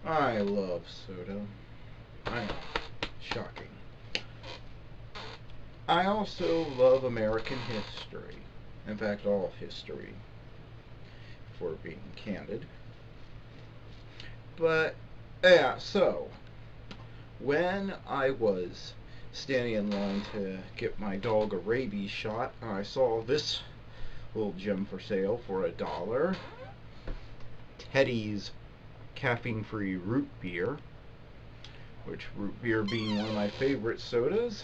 I love soda. I know. Shocking. I also love American history. In fact, all history, for being candid. But, yeah, so, when I was standing in line to get my dog a rabies shot, I saw this little gem for sale for $1. Teddy's caffeine-free root beer, which root beer being one of my favorite sodas.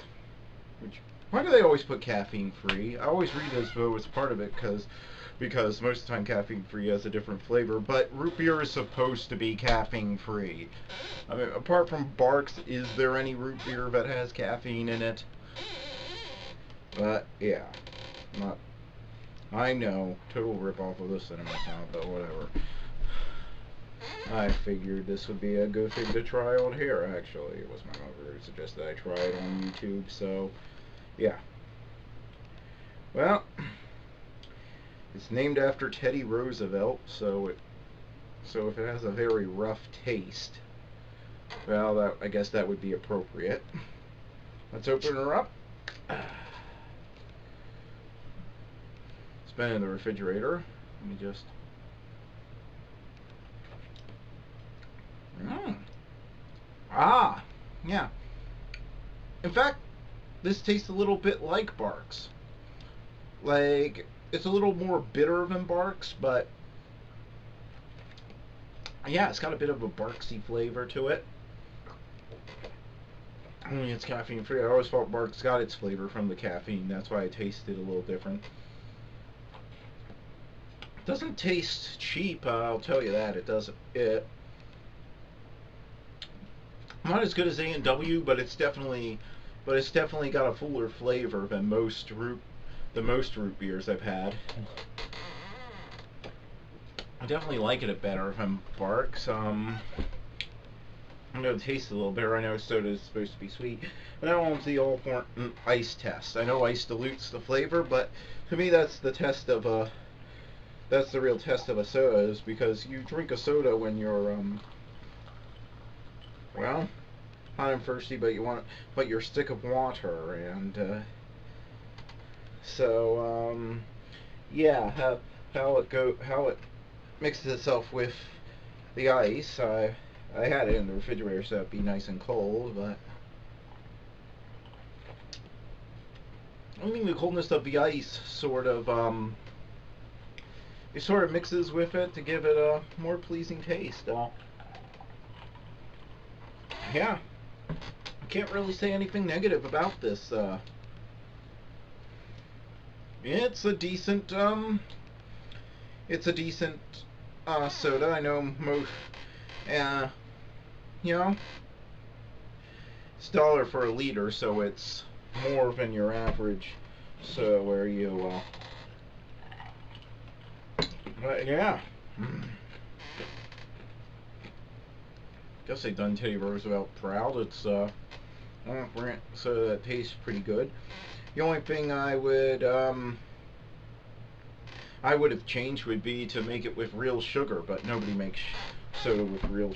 Which, why do they always put caffeine-free? I always read as though it's part of it because most of the time caffeine-free has a different flavor, but root beer is supposed to be caffeine-free. I mean, apart from Barks, is there any root beer that has caffeine in it? But, yeah. Not, I know, total rip-off of the cinema sound, but whatever. I figured this would be a good thing to try on here, actually. It was my mother who suggested I try it on YouTube, so, yeah. Well, it's named after Teddy Roosevelt, so if it has a very rough taste, well, I guess that would be appropriate. Let's open her up. It's been in the refrigerator. Let me just... Ah, yeah. In fact, this tastes a little bit like Barks. Like, it's a little more bitter than Barks, but yeah, it's got a bit of a Barksy flavor to it. I mean, it's caffeine free. I always thought Barks got its flavor from the caffeine. That's why it tasted a little different. It doesn't taste cheap, I'll tell you that. It doesn't. Not as good as A&W, but it's definitely got a fuller flavor than most root beers I've had. I definitely like it better than Barks. I know it tastes a little better. I know soda is supposed to be sweet. But now on to the all-important ice test. I know ice dilutes the flavor, but to me that's the real test of a soda, is because you drink a soda when you're well, hot and thirsty, but you're sick of water, and so yeah, how it mixes itself with the ice. I had it in the refrigerator so it'd be nice and cold, but I think the coldness of the ice it sort of mixes with it to give it a more pleasing taste. Yeah, I can't really say anything negative about this. It's a decent soda. I know most, uh, you know, it's $1 for a liter, so it's more than your average. So where you, but yeah. Guess they done Teddy Roosevelt proud. It's so that tastes pretty good. The only thing I would have changed would be to make it with real sugar, but nobody makes soda with real